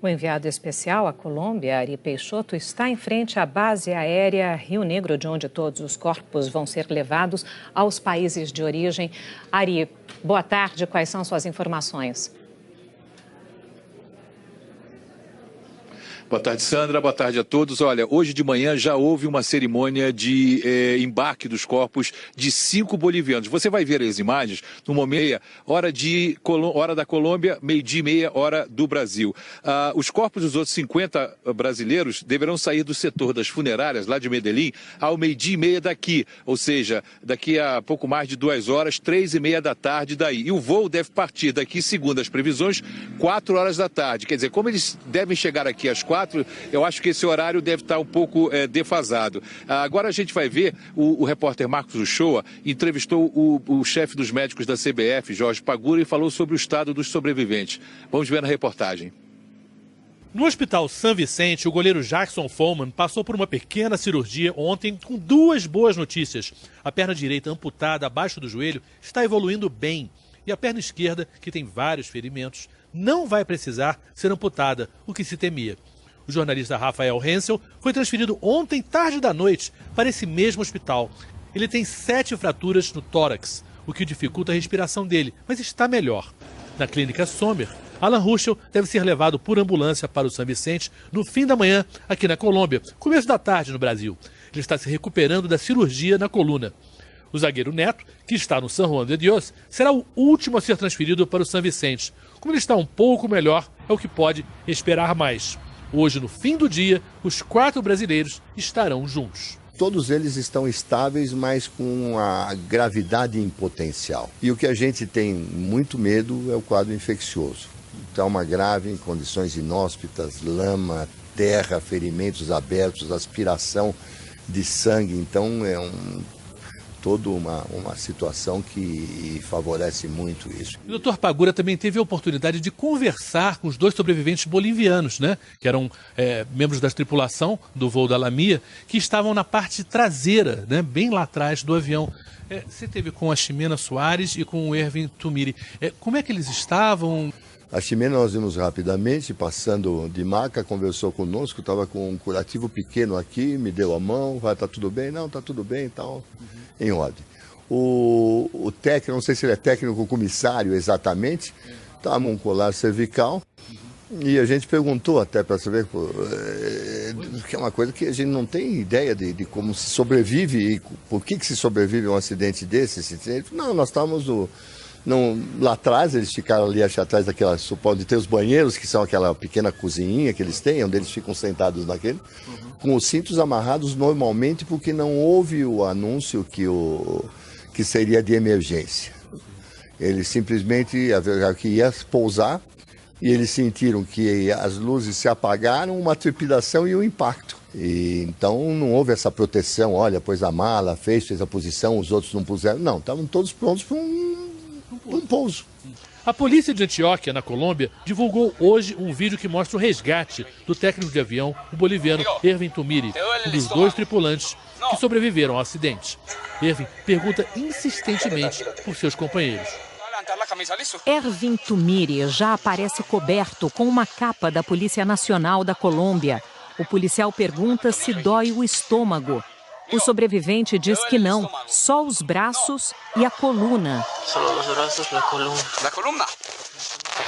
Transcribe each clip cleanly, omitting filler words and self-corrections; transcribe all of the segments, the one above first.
O enviado especial à Colômbia, Ari Peixoto, está em frente à base aérea Rio Negro, de onde todos os corpos vão ser levados aos países de origem. Ari, boa tarde. Quais são suas informações? Boa tarde, Sandra. Boa tarde a todos. Olha, hoje de manhã já houve uma cerimônia de embarque dos corpos de 5 bolivianos. Você vai ver as imagens no momento, hora da Colômbia, 12h30, hora do Brasil. Os corpos dos outros 50 brasileiros deverão sair do setor das funerárias, lá de Medellín, ao 12h30 daqui. Ou seja, daqui a pouco mais de 2 horas, 3h30 da tarde daí. E o voo deve partir daqui, segundo as previsões, 4 horas da tarde. Quer dizer, como eles devem chegar aqui às 4, eu acho que esse horário deve estar um pouco defasado. Agora a gente vai ver, o repórter Marcos Uchoa entrevistou o chefe dos médicos da CBF, Jorge Pagura, e falou sobre o estado dos sobreviventes. Vamos ver na reportagem. No Hospital São Vicente, o goleiro Jackson Follman passou por uma pequena cirurgia ontem com 2 boas notícias. A perna direita amputada abaixo do joelho está evoluindo bem. E a perna esquerda, que tem vários ferimentos, não vai precisar ser amputada, o que se temia. O jornalista Rafael Hensel foi transferido ontem tarde da noite para esse mesmo hospital. Ele tem 7 fraturas no tórax, o que dificulta a respiração dele, mas está melhor. Na clínica Sommer, Alan Ruschel deve ser levado por ambulância para o São Vicente no fim da manhã, aqui na Colômbia, começo da tarde no Brasil. Ele está se recuperando da cirurgia na coluna. O zagueiro Neto, que está no San Juan de Dios, será o último a ser transferido para o São Vicente. Como ele está um pouco melhor, é o que pode esperar mais. Hoje, no fim do dia, os 4 brasileiros estarão juntos. Todos eles estão estáveis, mas com a gravidade em potencial. E o que a gente tem muito medo é o quadro infeccioso. Trauma grave, em condições inóspitas, lama, terra, ferimentos abertos, aspiração de sangue. Então toda uma situação que favorece muito isso. O Dr. Pagura também teve a oportunidade de conversar com os 2 sobreviventes bolivianos, né? Que eram membros da tripulação do voo da Lamia, que estavam na parte traseira, né? Bem lá atrás do avião. Você teve com a Ximena Soares e com o Ervin Tumiri. Como é que eles estavam? A Ximena nós vimos rapidamente, passando de maca, conversou conosco, estava com um curativo pequeno aqui, me deu a mão, vai, tá tudo bem? Não, tá tudo bem e tal, em ordem. O técnico, não sei se ele é técnico ou comissário exatamente, estava com um colar cervical e a gente perguntou até para saber, que é uma coisa que a gente não tem ideia de como se sobrevive e por que se sobrevive a um acidente desse. Não, nós estávamos lá atrás, eles ficaram ali atrás daquela, supondo, de ter os banheiros, que são aquela pequena cozinhinha que eles têm, onde eles ficam sentados naquele, com os cintos amarrados normalmente, porque não houve o anúncio que seria de emergência. Eles simplesmente que ia pousar e eles sentiram que as luzes se apagaram, uma trepidação e um impacto. E então não houve essa proteção, olha, pôs a mala, fez a posição, os outros não puseram. Não, estavam todos prontos para um pouso. A polícia de Antioquia, na Colômbia, divulgou hoje um vídeo que mostra o resgate do técnico de avião, o boliviano Ervin Tumiri, um dos 2 tripulantes que sobreviveram ao acidente. Ervin pergunta insistentemente por seus companheiros. Ervin Tumiri já aparece coberto com uma capa da Polícia Nacional da Colômbia. O policial pergunta se dói o estômago. O sobrevivente diz que não, só os braços e a coluna.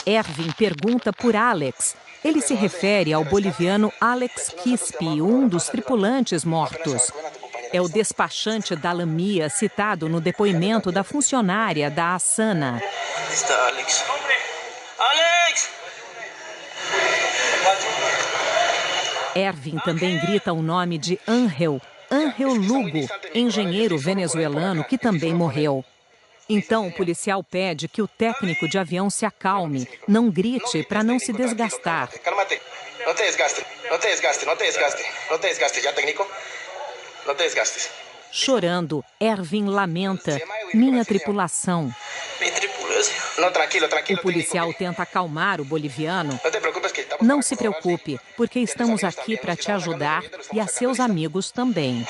Ervin pergunta por Alex. Ele se refere ao boliviano Alex Quispe, um dos tripulantes mortos. É o despachante da Lamia citado no depoimento da funcionária da Asana. Ervin também grita o nome de Ángel Lugo, engenheiro venezuelano que também morreu. Então, o policial pede que o técnico de avião se acalme, não grite para não se desgastar. Chorando, Ervin lamenta: minha tripulação. O policial tenta acalmar o boliviano. Não se preocupe, porque estamos aqui para te ajudar e a seus amigos também.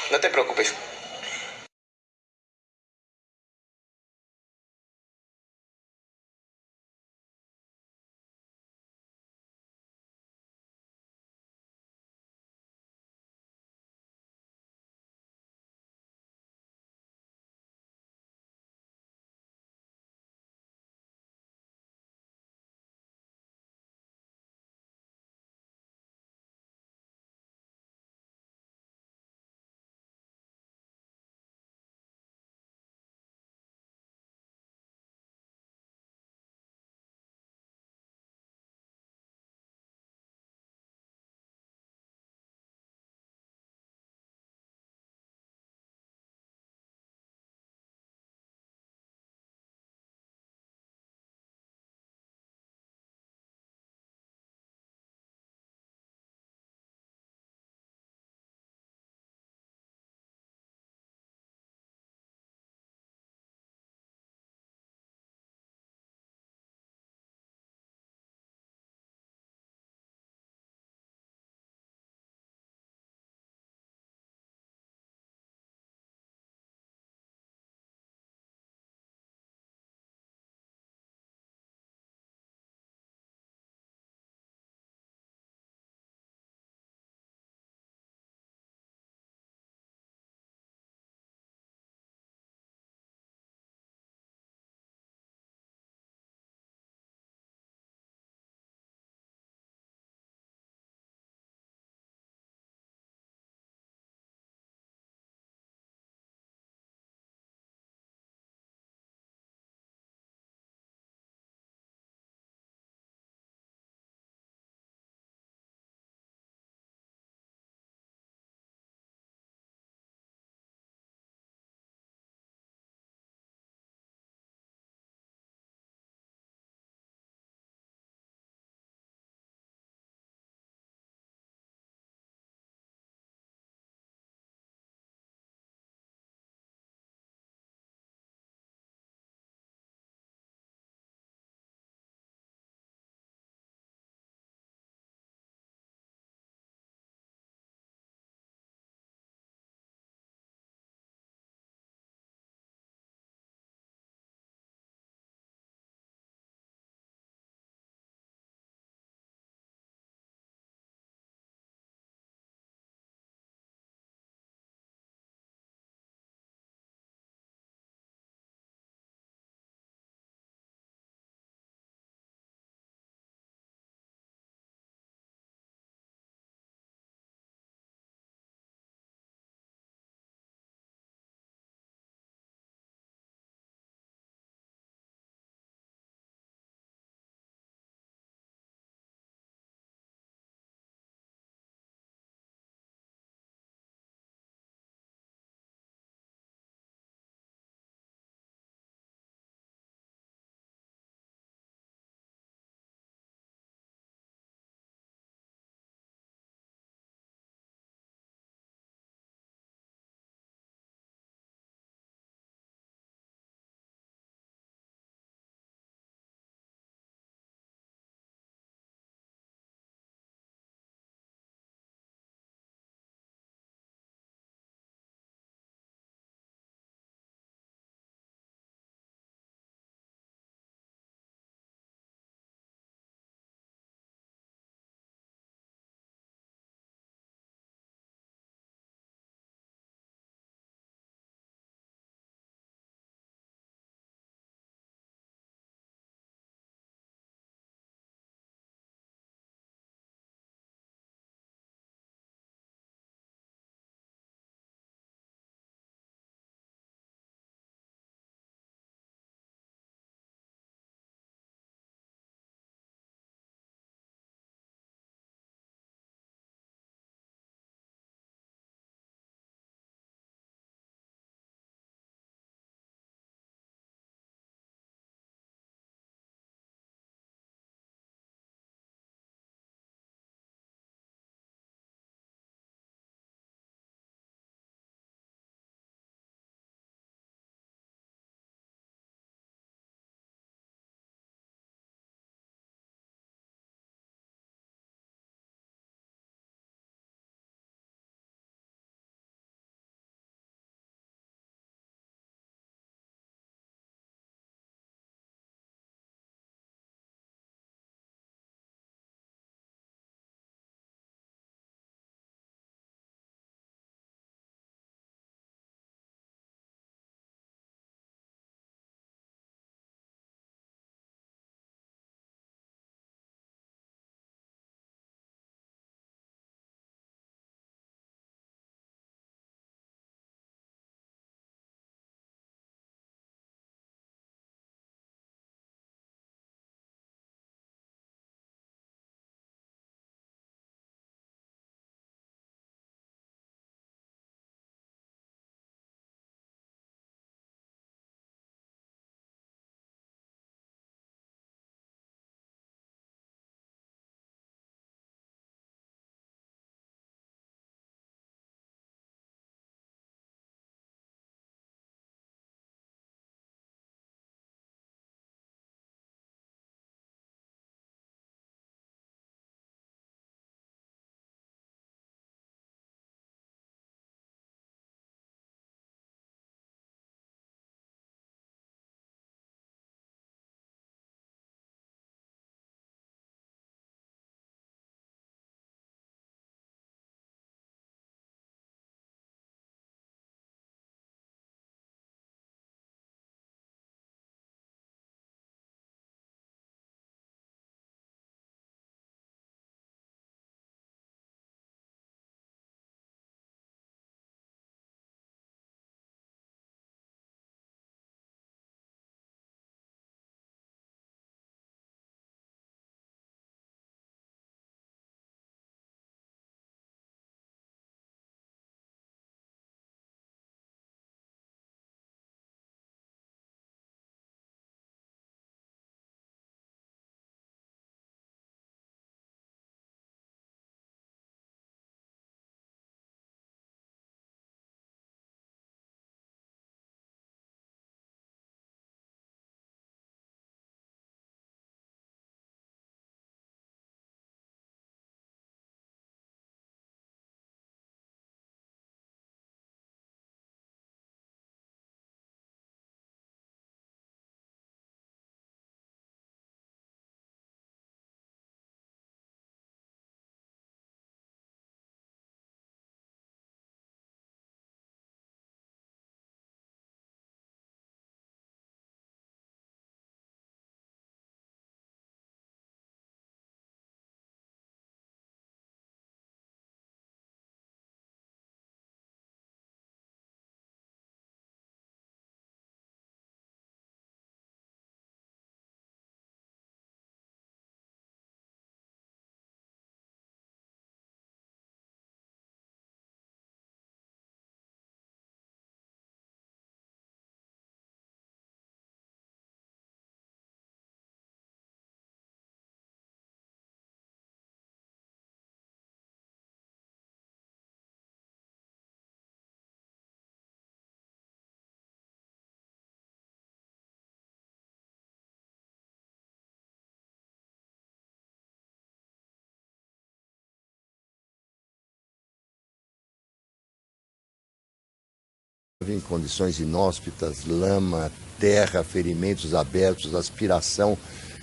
Em condições inóspitas, lama, terra, ferimentos abertos, aspiração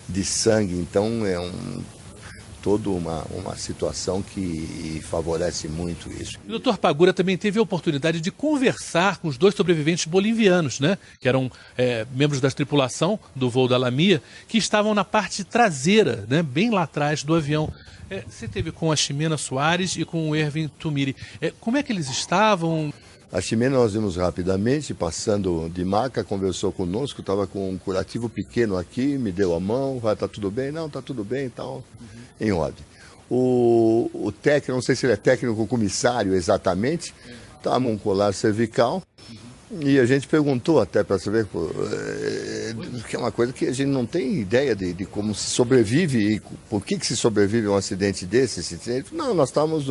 de sangue. Então toda uma situação que favorece muito isso. O Dr. Pagura também teve a oportunidade de conversar com os dois sobreviventes bolivianos, né? Que eram membros da tripulação do voo da Lamia, que estavam na parte traseira, né? Bem lá atrás do avião. Você teve com a Ximena Soares e com o Ervin Tumiri. Como é que eles estavam? A Ximena nós vimos rapidamente, passando de maca, conversou conosco, estava com um curativo pequeno aqui, me deu a mão, vai, tá tudo bem? Não, tá tudo bem e tal, em ordem. O técnico, não sei se ele é técnico ou comissário exatamente, estava com um colar cervical, e a gente perguntou até para saber, que é uma coisa que a gente não tem ideia de como se sobrevive e por que se sobrevive a um acidente desse. Não, nós estávamos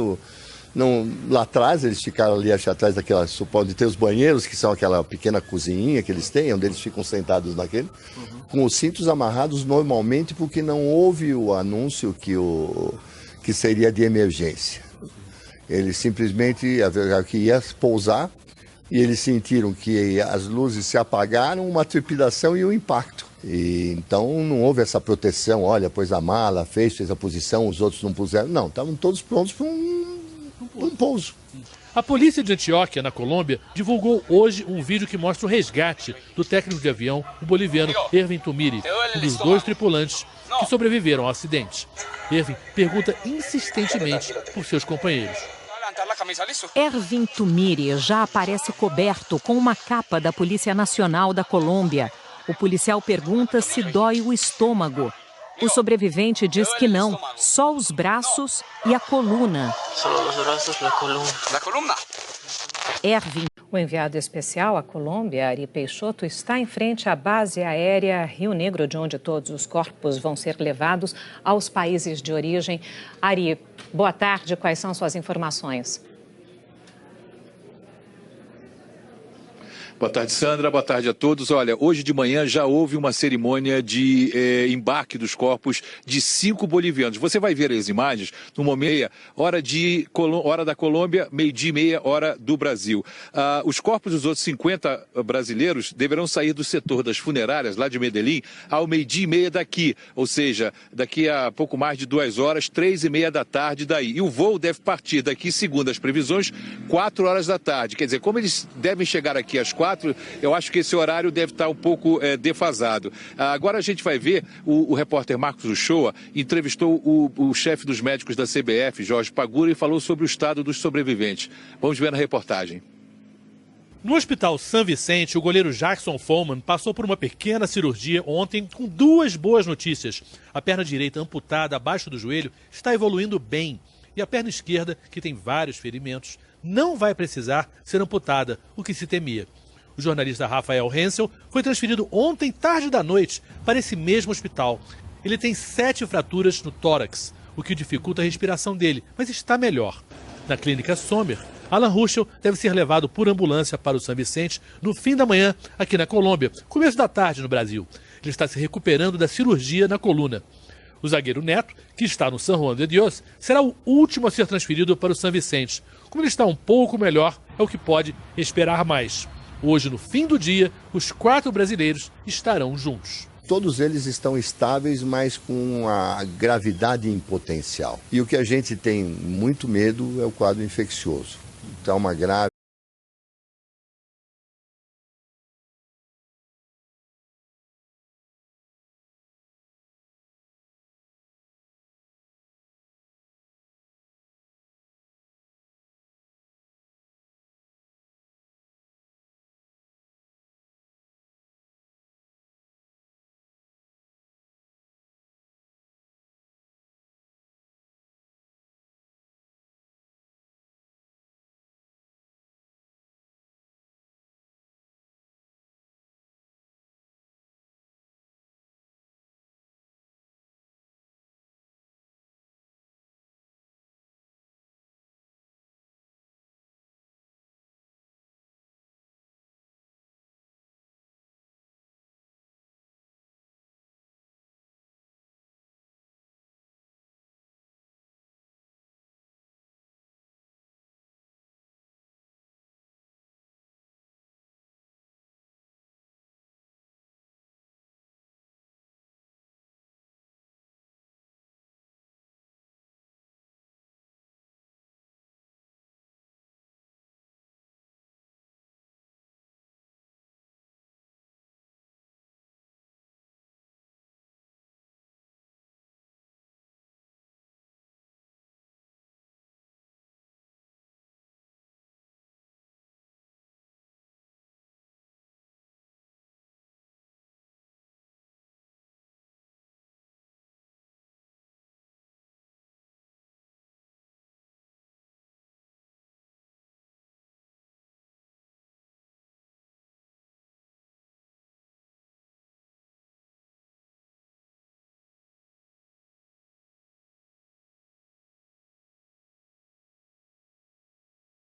lá atrás, eles ficaram ali atrás daquela, supondo de ter os banheiros, que são aquela pequena cozinhinha que eles têm, onde eles ficam sentados naquele, com os cintos amarrados normalmente, porque não houve o anúncio que seria de emergência. Eles simplesmente que ia pousar e eles sentiram que as luzes se apagaram, uma trepidação e um impacto. E, então não houve essa proteção, olha, pôs a mala, fez a posição, os outros não puseram. Não, estavam todos prontos para um pouso. A polícia de Antioquia, na Colômbia, divulgou hoje um vídeo que mostra o resgate do técnico de avião, o boliviano Ervin Tumiri, um dos dois tripulantes que sobreviveram ao acidente. Ervin pergunta insistentemente por seus companheiros. Ervin Tumiri já aparece coberto com uma capa da Polícia Nacional da Colômbia. O policial pergunta se dói o estômago. O sobrevivente diz que não, só os braços e a coluna. Ervin. O enviado especial à Colômbia, Ari Peixoto, está em frente à base aérea Rio Negro, de onde todos os corpos vão ser levados aos países de origem. Ari, boa tarde. Quais são suas informações? Boa tarde, Sandra. Boa tarde a todos. Olha, hoje de manhã já houve uma cerimônia de embarque dos corpos de 5 bolivianos. Você vai ver as imagens no momento, hora da Colômbia, 12h30, hora do Brasil. Os corpos dos outros 50 brasileiros deverão sair do setor das funerárias, lá de Medellín, ao 12h30 daqui. Ou seja, daqui a pouco mais de 2 horas, 3h30 da tarde daí. E o voo deve partir daqui, segundo as previsões, 4 horas da tarde. Quer dizer, como eles devem chegar aqui às 4, eu acho que esse horário deve estar um pouco defasado. Agora a gente vai ver, o repórter Marcos Uchoa entrevistou o chefe dos médicos da CBF, Jorge Pagura, e falou sobre o estado dos sobreviventes. Vamos ver na reportagem. No Hospital São Vicente, o goleiro Jackson Follman passou por uma pequena cirurgia ontem com 2 boas notícias. A perna direita amputada abaixo do joelho está evoluindo bem. E a perna esquerda, que tem vários ferimentos, não vai precisar ser amputada, o que se temia. O jornalista Rafael Hensel foi transferido ontem, tarde da noite, para esse mesmo hospital. Ele tem 7 fraturas no tórax, o que dificulta a respiração dele, mas está melhor. Na clínica Sommer, Alan Ruschel deve ser levado por ambulância para o São Vicente no fim da manhã, aqui na Colômbia, começo da tarde no Brasil. Ele está se recuperando da cirurgia na coluna. O zagueiro Neto, que está no San Juan de Dios, será o último a ser transferido para o São Vicente. Como ele está um pouco melhor, é o que pode esperar mais. Hoje, no fim do dia, os 4 brasileiros estarão juntos. Todos eles estão estáveis, mas com a gravidade em potencial. E o que a gente tem muito medo é o quadro infeccioso. Então, uma grave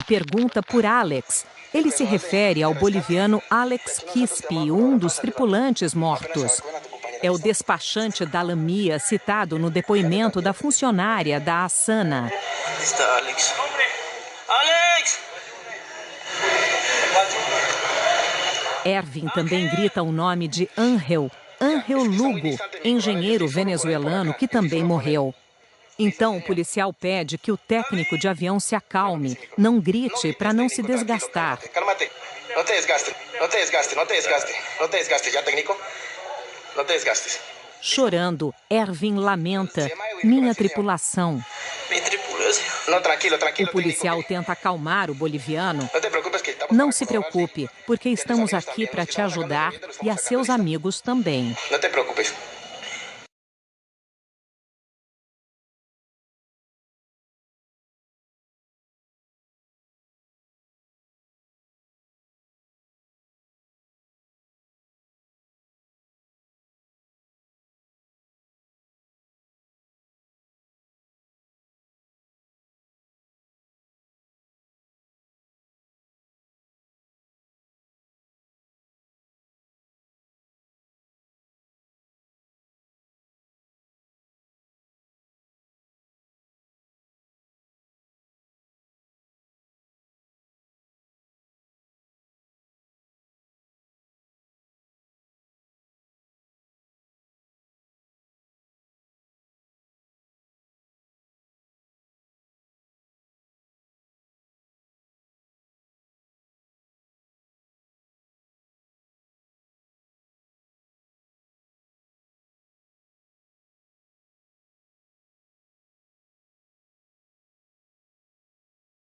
pergunta por Alex. Ele se refere ao boliviano Alex Quispe, um dos tripulantes mortos. É o despachante da Lamia citado no depoimento da funcionária da Asana. Está Alex. Alex! Ervin também grita o nome de Ángel Lugo, engenheiro venezuelano que também morreu. Então, o policial pede que o técnico de avião se acalme, não grite para não se desgastar. Cálmate, não te desgaste, não te desgaste, não te desgaste, não te desgaste, já técnico? Não te desgastes. Chorando, Ervin lamenta, minha tripulação. Minha tripulação. Não, tranquilo, tranquilo. O policial tenta acalmar o boliviano. Não se preocupe, porque estamos aqui para te ajudar e a seus amigos também. Não te preocupes.